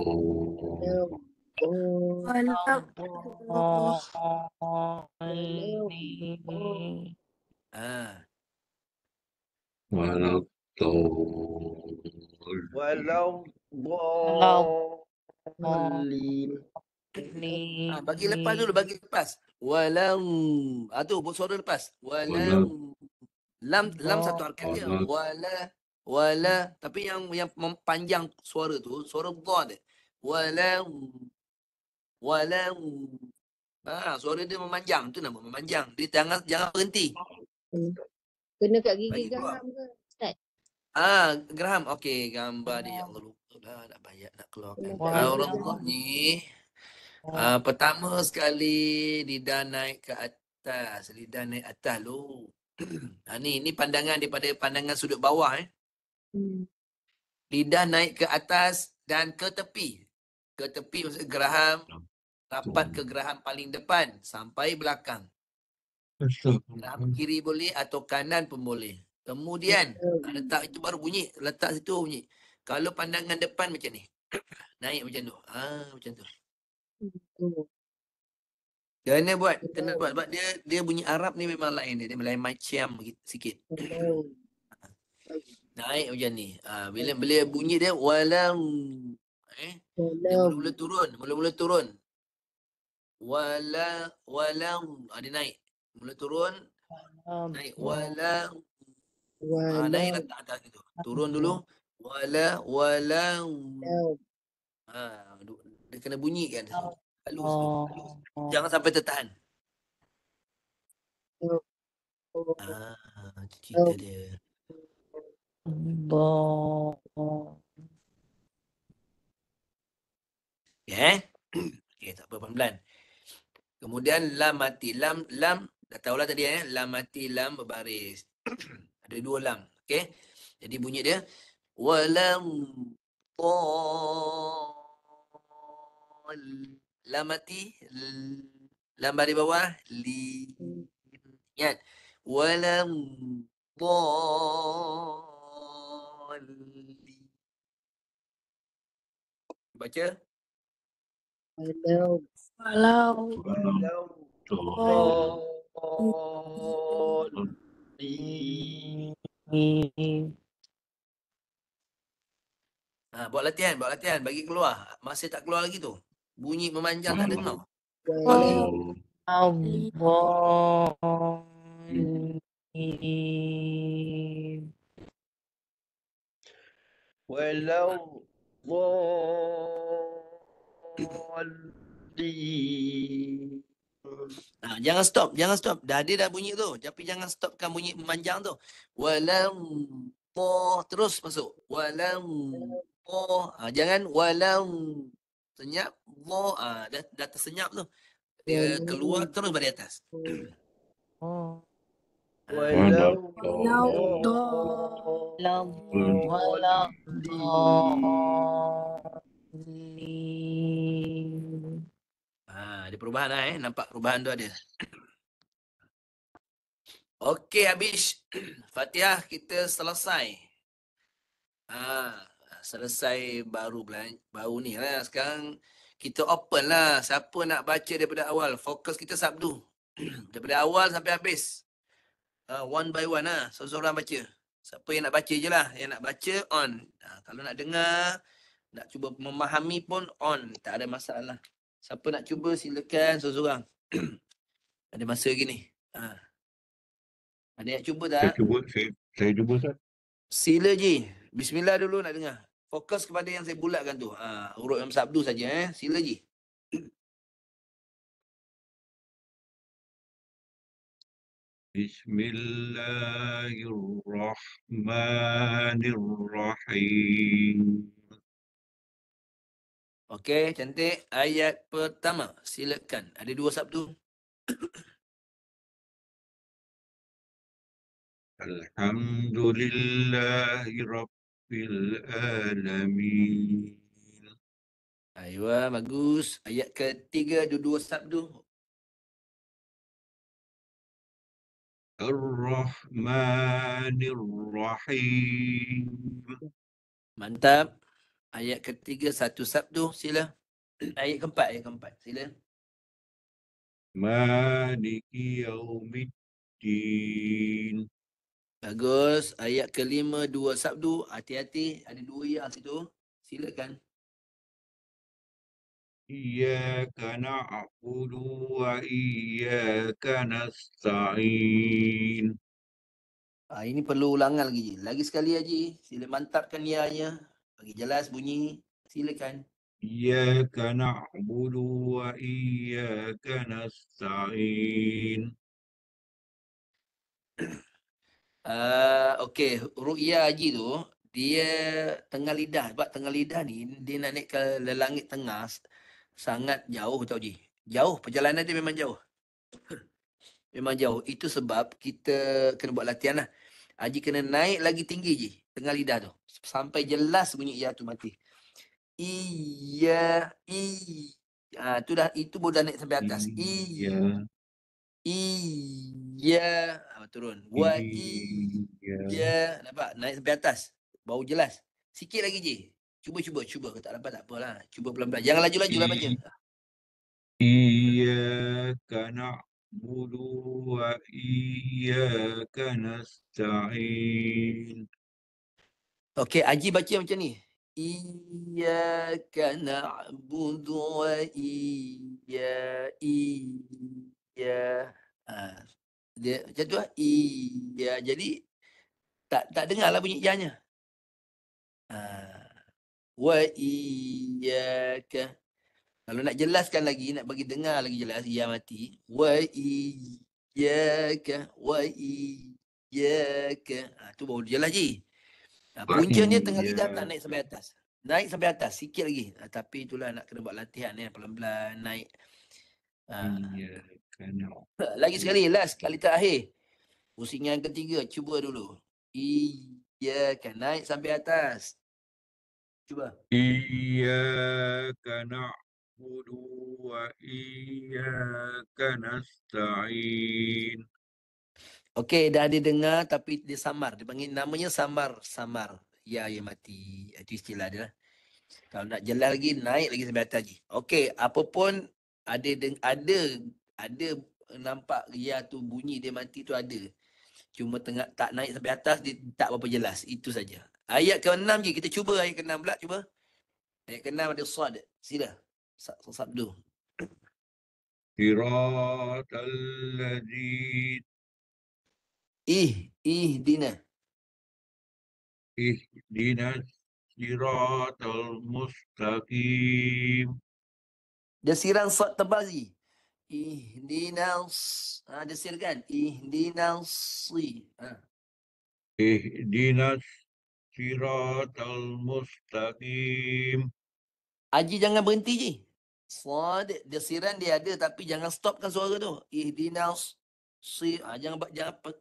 Ah. Walau Walau dhalin. Bagi lepas dulu, bagi lepas. Walam. Tu buat suara lepas. Walam. Lam satu harakat je. Wala. Tapi yang mempanjang suara tu, suara dha dia. Walam. Suara dia memanjang. Tu nama memanjang. Dia jangan berhenti. Kena kat gigi Bagi keluar. Graham ke, Ustaz? Graham. Okey, gambar dia. Ya Allah, lupa dah. Nak bayar, nak keluarkan. Kena kat gigi Orang Graham. ni, pertama sekali lidah naik ke atas. Lidah naik atas lu. Ni pandangan daripada pandangan sudut bawah. Lidah naik ke atas dan ke tepi. Ke tepi maksud geraham. Rapat ke geraham paling depan sampai belakang. Geraham kiri boleh atau kanan pun boleh. Kemudian letak itu baru bunyi. Letak situ bunyi. Kalau pandangan depan macam ni. Naik macam tu. Macam tu. Kena buat sebab dia bunyi Arab ni memang lain dia lain macam sikit. Naik macam ni. Bila bunyi dia walam dia mula-mula turun. Walam dia naik. Mula turun, naik walam. Naik letak atas gitu. Turun dulu. Walam. Dia kena bunyi kan. Halus tu. Jangan sampai tertahan. Cerita dia. Okay, tak apa, pelan-pelan. Kemudian lam mati. Lam dah tahulah tadi lam mati, lam berbaris. Ada dua lam. Okey. Jadi bunyi dia walam lam mati, lam baris bawah, li. Ingat. Walam baca. Walau Buat latihan. Bagi keluar. Masih tak keluar lagi tu. Bunyi memanjang tak dengar. Walau dhalin. Jangan stop. Dia dah bunyi tu. Tapi jangan stopkan bunyi memanjang tu. Walam terus masuk. Walam jangan walam senyap dah tersenyap tu. Dia keluar terus balik atas. Walau Ada perubahan lah nampak perubahan tu ada. Okey, habis Fatihah kita selesai. Selesai baru ni lah. Sekarang kita open lah. Siapa nak baca daripada awal? Fokus kita Sabtu. Daripada awal sampai habis. One by one lah. Seorang baca. Siapa yang nak baca je lah. Yang nak baca on. Kalau nak dengar, nak cuba memahami pun on. Tak ada masalah. Siapa nak cuba silakan seorang. Ada masa lagi ni. Ada yang cuba tak? Saya cuba Ustaz. Sila je. Bismillah dulu nak dengar. Fokus kepada yang saya bulatkan tu. Urut yang Sabtu saja. Sila je. Bismillahirrahmanirrahim. Okey, cantik. Ayat pertama. Silakan. Ada 2 Sabtu. Alhamdulillahi Rabbil Alamin. Aywa, bagus. Ayat ketiga, 2 Sabtu. Ar-Rahmanir Rahim. Mantap. Ayat ketiga satu sabdu, sila. Ayat keempat, sila. Maliki Yaumiddin. Bagus. Ayat kelima dua sabdu. Hati-hati, ada dua ya situ. Silakan. Iyyaka na'budu wa iyyaka nasta'in. Ini perlu ulangan lagi. Lagi sekali Haji. Sila mantapkan ya-nya. Bagi jelas bunyi. Silakan. Iyyaka na'budu wa iyyaka nasta'in. Okey, ru'ya Haji tu, dia tengah lidah. Sebab tengah lidah ni, dia nak naik ke langit tengah, sangat jauh tau Haji. Jauh, perjalanan dia memang jauh. Memang jauh. Itu sebab kita kena buat latihan lah. Haji kena naik lagi tinggi je, tengah lidah tu. Sampai jelas bunyi ya tu mati. Iya, tu dah, itu boleh naik sampai atas. Iya, Iya, turun. Wa iya. nampak? Naik sampai atas. Baru jelas. Sikit lagi je. Cuba. Kalau tak dapat tak apalah. Cuba pelan-pelan. Jangan laju-laju lah baca. Iyyaka na'budu wa iyyaka nasta'in. Okey, Haji baca macam ni. Iyyaka na'budu wa iya. Dia macam tu lah. Iya. Jadi tak dengar lah bunyi ya-nya. Wa iyyaka. Kalau nak jelaskan lagi, nak bagi dengar lagi jelas, ya mati. Wa iyyaka. Tu baru jelas je. Puncanya tengah lidah tak naik sampai atas. Naik sampai atas sikit lagi. Tapi itulah nak kena buat latihan ya, pelan-pelan naik. Iyyaka na'budu. Lagi sekali, last kali terakhir. Pusingan ketiga, cuba dulu. Iyyaka, naik sampai atas. Cuba. Iyyaka na'budu wa iyyaka nasta'in. Okey, dah ada dengar tapi dia samar. Dia panggil namanya samar. Ya mati. Itu istilah dia lah. Kalau nak jelas lagi, naik lagi sampai atas lagi. Okey, apa pun ada nampak ya tu bunyi dia mati tu ada. Cuma tengah tak naik sampai atas, dia tak berapa jelas. Itu saja. Ayat ke-6 je. Kita cuba ayat ke-6 pula. Cuba. Ayat ke-6 ada sad. Sila. Sabdu. Siratal ladzi Dina. ihdinas siratal mustaqim. Dia sirang sad tebal lagi. Ihdinas. Dia sirkan. Ihdinas. Ihdinas siratal mustaqim. Haji jangan berhenti je. Sad, dia siran dia ada tapi jangan stopkan suara tu. Ihdinas. Jangan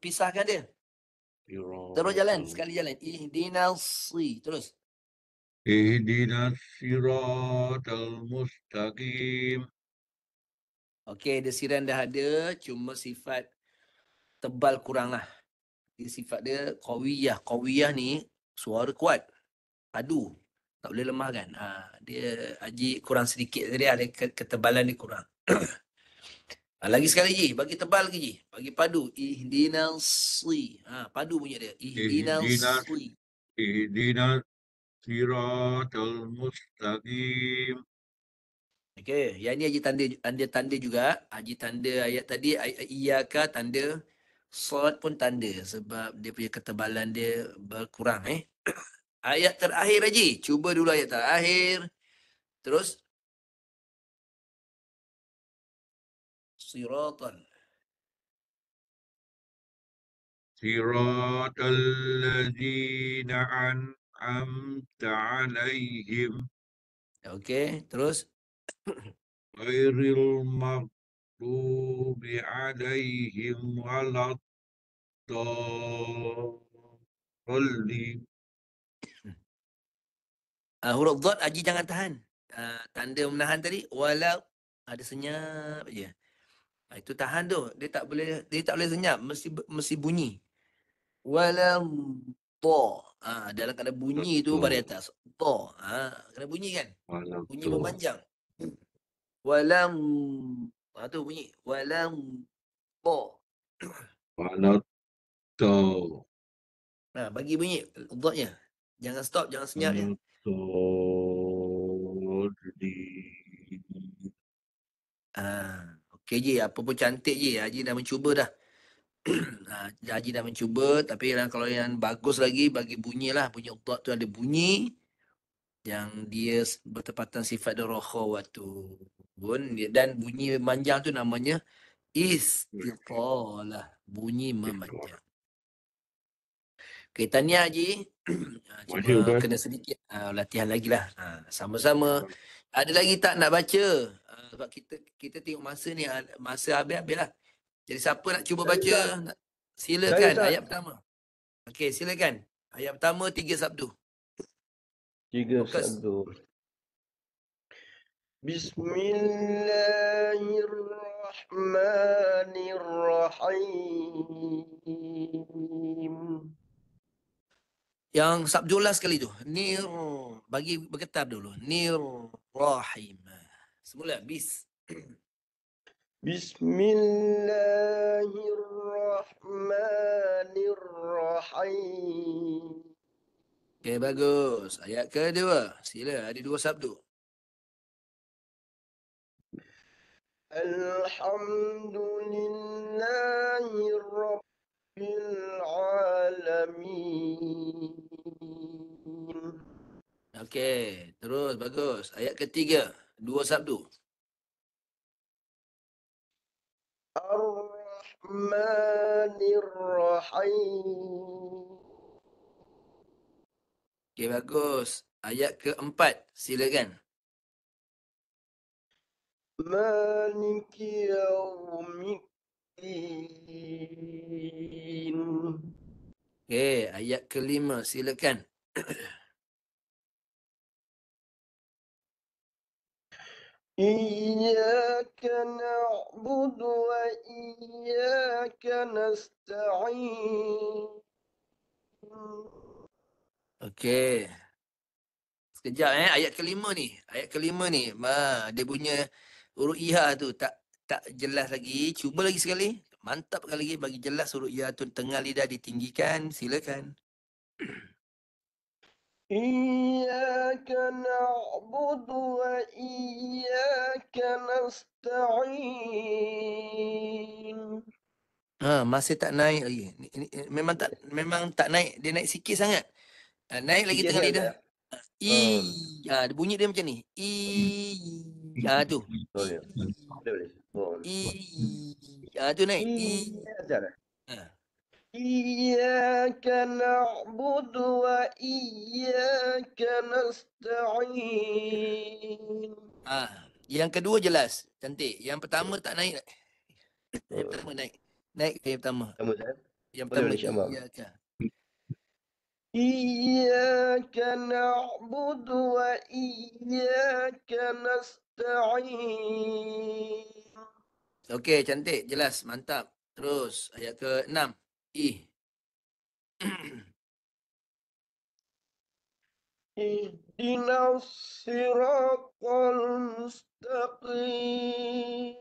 pisahkan dia. Terus jalan. Sekali jalan. Ihdinas. Terus. Ihdinas siratal mustaqim. Okey, dia siran dah ada. Cuma sifat tebal kurang lah. Sifat dia qawiyah. Qawiyah ni suara kuat. Padu. Tak boleh lemahkan. Dia Haji kurang sedikit tadi. Ada ketebalan dia kurang. Lagi sekali je. Bagi tebal lagi je. Bagi padu. Ihdinas. Padu punya dia. Ihdinas. Ihdinas siratal mustaqim. Okey, yang ni Haji tanda juga. Haji tanda ayat tadi, iyyaka tanda, sad pun tanda sebab dia punya ketebalan dia berkurang Ayat terakhir Haji, cuba dulu ayat terakhir. Terus siratan. Siratal ladzina an'amta 'alaihim Okey, terus ghairil maghdubi 'alaihim waladdallin. huruf dhad Haji jangan tahan. Tanda menahan tadi walau ada senyap je. Itu tahan tu. Dia tak boleh senyap, mesti bunyi. Walam to. Dalam keadaan bunyi tu baris atas. To. Kena bunyi kan? Walam Bunyi tu. memanjang. Walam. Tu bunyi. Walam to. Walam tu. Bagi bunyi dotnya. Jangan stop, jangan senyap je. Walam tu. Okey je, apa pun cantik je. Haji dah mencuba dah. Haji dah mencuba, tapi kalau yang bagus lagi bagi bunyi lah. Bunyi dot tu ada bunyi yang dia bertepatan sifat dia rokhawatun. Dan bunyi memanjang tu namanya istiqalah. Bunyi memanjang. Okay, tahniah Haji. Masih Cuma Ustaz. kena sedikit latihan lagi lah. Sama-sama. Ada lagi tak nak baca? Sebab kita tengok masa ni, masa habis-habis lah. Jadi siapa nak cuba Saya, baca? Ustaz. Silakan, Ustaz. ayat pertama. Okey, silakan. Ayat pertama 3 sabdu. 3 Fokus. sabdu. Bismillahirrahmanirrahim. Yang sabdu last sekali tu. Nir. Bagi bergetar dulu. Nir rahim. Semula. Bis. Bismillahirrahmanirrahim. Okey, bagus. Ayat kedua. Sila. Ada 2 sabdu. Alhamdulillahi Rabbil Alamin. Okey. Terus. Bagus. Ayat ketiga. 2 sabdu. Ar-Rahmanir-Rahim. Okey, bagus. Ayat keempat. Silakan. Maliki Yaumiddin. Okey, ayat kelima. Silakan. Iyyaka na'budu wa iyyaka nasta'in. Okey. Sekejap ayat kelima ni. Ayat kelima ni. Dia punya huruf iha tu tak jelas lagi. Cuba lagi sekali. Mantapkan lagi bagi jelas huruf iha tu tengah lidah ditinggikan. Silakan. Iyyaka na'budu wa iyyaka nasta'in. Masih tak naik lagi. Memang tak naik. Dia naik sikit sangat. Naik lagi Sikit tengah sangat, lidah. tak? Bunyi dia macam ni. Tu. Boleh. Tu naik. Iyyaka na'budu wa iyyaka nasta'in. Yang kedua jelas. Cantik. Yang pertama tak naik. Yang pertama naik. Naik ke yang pertama. Yang pertama. Iyyaka. Iyyaka na'budu wa iyyaka nasta'in. Okey, cantik. Jelas. Mantap. Terus. Ayat ke-6. Ihdinas siratal mustaqim.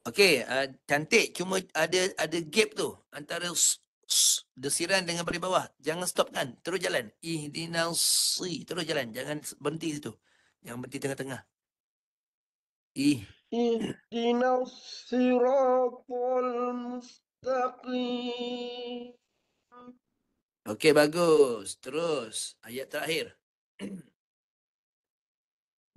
Okey, cantik. Cuma ada gap tu antara desiran dengan baris bawah. Jangan stopkan. Terus jalan. Ihdinasi. Terus jalan. Jangan berhenti situ. Jangan berhenti tengah-tengah. Ihdinas siratal mustaqim. Okey, bagus. Terus. Ayat terakhir.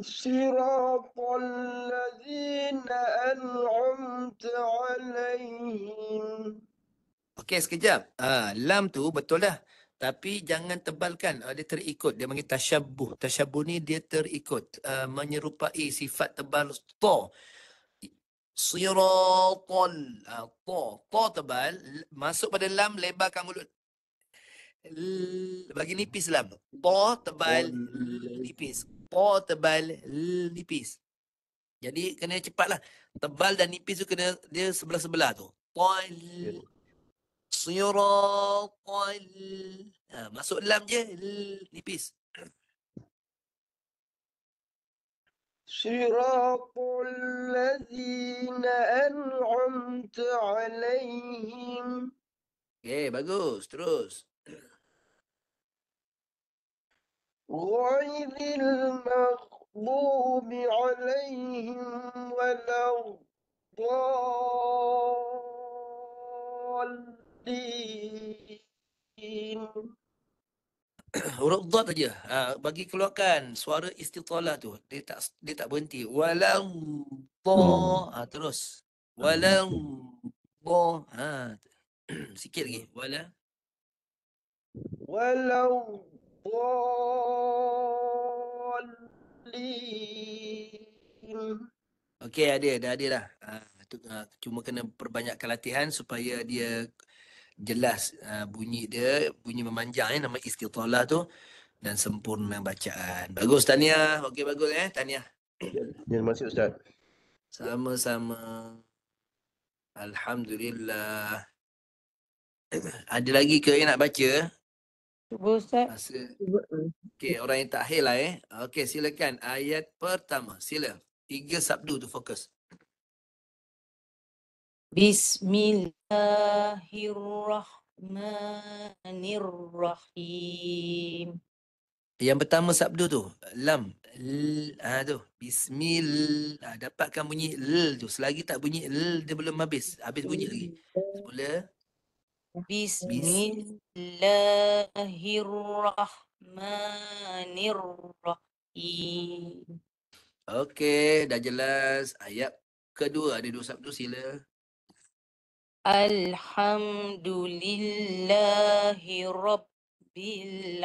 Siratal ladzina an'amta alaihim. Okey, sekejap. Lam tu betul dah. Tapi jangan tebalkan. Dia terikut. Dia panggil tasyabuh. Tasyabuh ni dia terikut. Menyerupai sifat tebal to. Siratal. To tebal. Masuk pada lam, lebarkan mulut. Bagi nipis lam. To tebal, nipis. To tebal, nipis. Jadi kena cepatlah. Tebal dan nipis tu kena dia sebelah-sebelah tu. Tal siratal. Masuk lam je, nipis. صراط الذين أنعمت عليهم Okey, bagus. Terus. غير المغضوب عليهم ولا الضالين. Huruf dad aja. Bagi keluarkan suara istitalah tu. Dia tak berhenti. Walau terus. Walau sikit lagi. ولا الضالين. Okey, dah ada dah. Cuma kena perbanyakkan latihan supaya dia jelas bunyi dia, bunyi memanjang nama istitalah tu dan sempurna bacaan. Bagus Tania. Okey bagus Tania. Terima kasih Ustaz. Sama-sama. Alhamdulillah. Ada lagi ke yang nak baca? Cuba Ustaz. Rasa. Okey, orang yang takhir lah Okey, silakan ayat pertama. Sila. 3 sabdu tu fokus. Bismillahirrahmanirrahim. Yang pertama sabdu tu, lam. Tu. Bismillah. Dapatkan bunyi l tu. Selagi tak bunyi l, dia belum habis. Habis bunyi lagi. Semula. Bismillahirrahmanirrahim. Okey, dah jelas. Ayat kedua ada 2 sabdu, sila. Alhamdulillahi Rabbil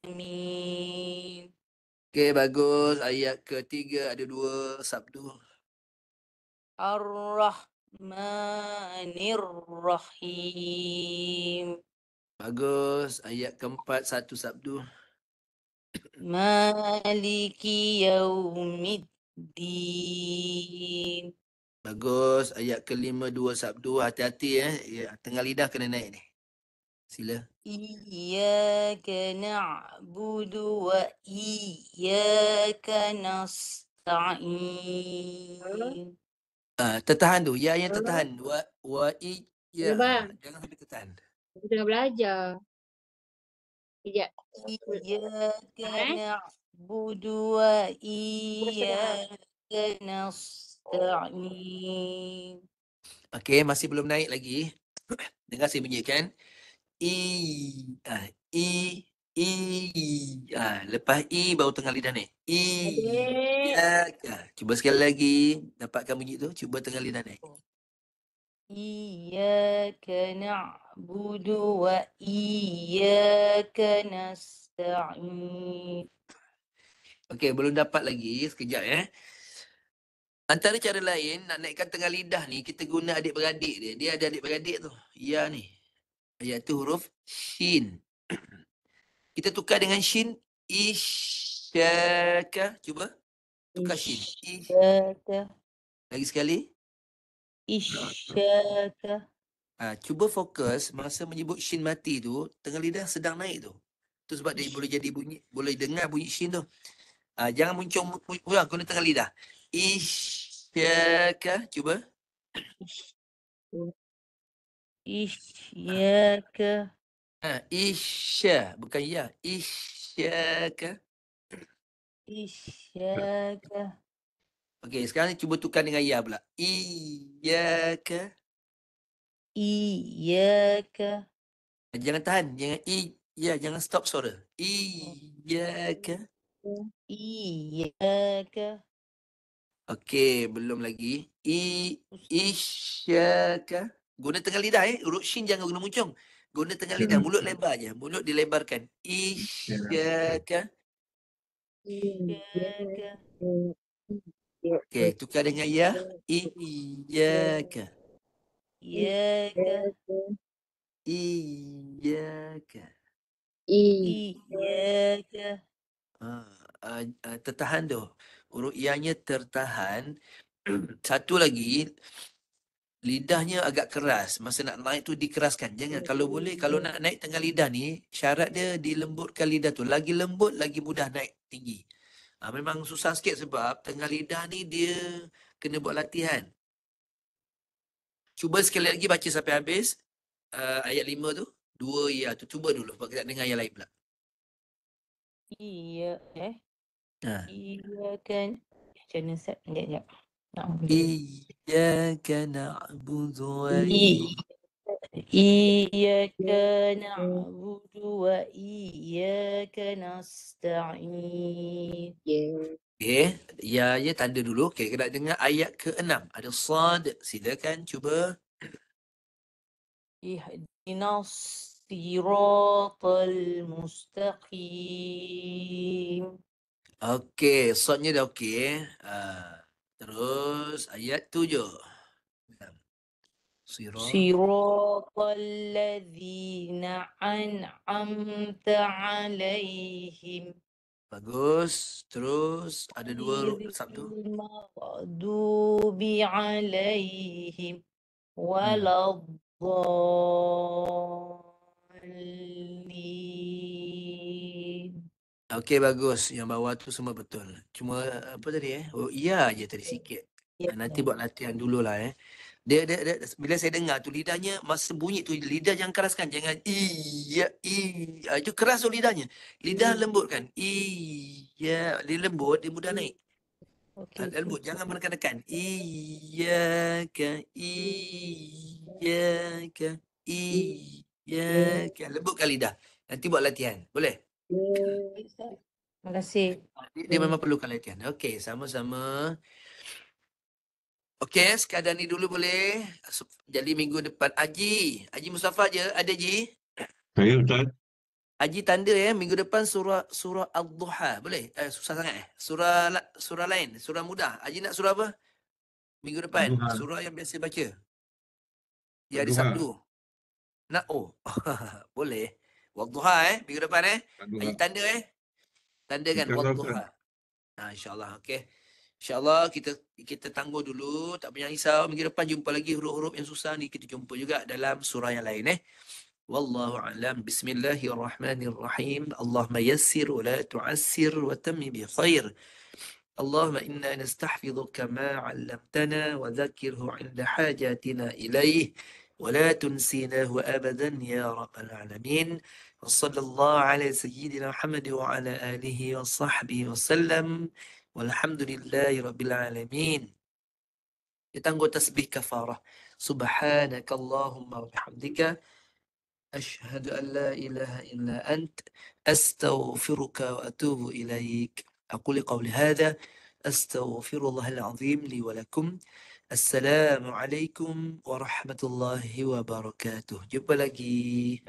Alamin. Okey, bagus. Ayat ketiga ada 2 sabdu. Ar-Rahmanir-Rahim. Bagus. Ayat keempat 1 sabdu. Maliki Yaumiddin. Bagus. Ayat kelima 2 sabdu. Hati-hati tengah lidah kena naik ni. Sila. Iyyaka na'budu wa iyyaka nasta'in. Tertahan tu. Ya yang tertahan. Wa iya. Bang. Jangan sampai tertahan. Aku tengah belajar. Sekejap. Iyyaka na'budu wa iyyaka nasta'in. Okey, masih belum naik lagi. Dengar saya bunyikan. Lepas baru tengah lidah naik. Cuba sekali lagi. Dapatkan bunyi tu. Cuba tengah lidah naik. Iyyaka na'budu wa iyyaka nasta'in. Okey, belum dapat lagi. Sekejap Antara cara lain nak naikkan tengah lidah ni, kita guna adik-beradik dia. Dia ada adik-beradik tu. Ya ni. Iaitu huruf shin. Kita tukar dengan shin. Isyaka. Cuba. Tukar shin. Isyaka. Lagi sekali. Isyaka. Cuba fokus masa menyebut shin mati tu, tengah lidah sedang naik tu. Tu sebab dia boleh jadi bunyi, boleh dengar bunyi shin tu. Jangan muncul guna tengah lidah. Isyaka. Cuba. Isyaka. Isya. Bukan ya. Isyaka. Isyaka. Okey, sekarang cuba tukar dengan ya pula. Iyaka. Iyyaka. Jangan tahan. Jangan stop suara. Iyaka. Iyyaka. Okey, belum lagi. Isyaka. Guna tengah lidah Huruf shin jangan guna muncung. Guna tengah lidah. Mulut lebar je. Mulut dilebarkan. Isyaka. Iyyaka. Okey, tukar dengan ya. Iyaka. Iyyaka. Iyaka. Iyyaka. Tertahan tu. huruf ianya tertahan. Satu lagi, lidahnya agak keras. Masa nak naik tu dikeraskan. Jangan, kalau boleh, kalau nak naik tengah lidah ni, syarat dia dilembutkan lidah tu. Lagi lembut, lagi mudah naik tinggi. Memang susah sikit sebab tengah lidah ni dia kena buat latihan. Cuba sekali lagi baca sampai habis. Ayat 5 tu. 2 ya tu. Cuba dulu. Sebab kita dengar yang lain pula. Iya, Ha. Iyakan. Macam mana Ustaz? Sekejap. Iyyaka na'budu wa Iyyaka na'budu wa iyyaka nasta'in. Okay. Ya tanda dulu. Okay, kita nak dengar ayat ke-6. Ada sad. Silakan cuba. Ihdinas siratal mustaqim. Okey, sadnya dah okey. Terus ayat 7. Siratal ladzina an'amta alaihim. Bagus. Terus ada 2 sabtu. Ghairil maghdubi alaihim waladdallin. Okey, bagus. Yang bawah tu semua betul. Cuma apa tadi Oh, iya je tadi sikit. Ya. Nanti buat latihan dululah Dia bila saya dengar tu lidahnya masa bunyi tu lidah jangan keraskan, jangan iya itu keras tu lidahnya. Lidah lembut kan. Iya, dia lembut, dia mudah naik. Okey. Lembut, jangan menekan-tekan. Iyyaka iyyaka. Lembutkan lidah. Nanti buat latihan. Boleh? Terima kasih. Dia memang perlukan latihan. Okey, sama-sama. Okey, sekadar ni dulu boleh. Jadi minggu depan Haji Mustafa je ada Haji. Saya Ustaz. Haji tanda minggu depan surah Ad-Duha. Boleh? Susah sangat surah lain, surah mudah. Haji nak surah apa? Minggu depan. Ad-Duha. Surah yang biasa baca. Di hari Ad-Duha. Sabtu. Nak boleh. Wad-Duha minggu depan Ad-Duha. Haji tanda Tandakan InsyaAllah, Wad-Duha. InsyaAllah. Okey. InsyaAllah kita tangguh dulu. Tak payah risau. Minggu depan jumpa lagi huruf-huruf yang susah ni. Kita jumpa juga dalam surah yang lain Wallahu a'lam. Bismillahirrahmanirrahim. Allahumma yassir wa la tu'assir wa tammi bi khair. اللهم إنا نستحفظك ما علمتنا وذكره عند حاجاتنا إليه ولا تنسيناه أبدا يا رب العالمين وصلى الله على سيدنا محمد وعلى آله وصحبه وسلم والحمد لله رب العالمين. Ditangguh tasbih kafarah. Subhanaka Allahumma wa bihamdika أشهد أن لا إله إلا أنت أستغفرك وأتوب إليك. أقول قولي هذا أستغفر الله العظيم لي ولكم. السلام عليكم ورحمة الله وبركاته. Jumpa lagi.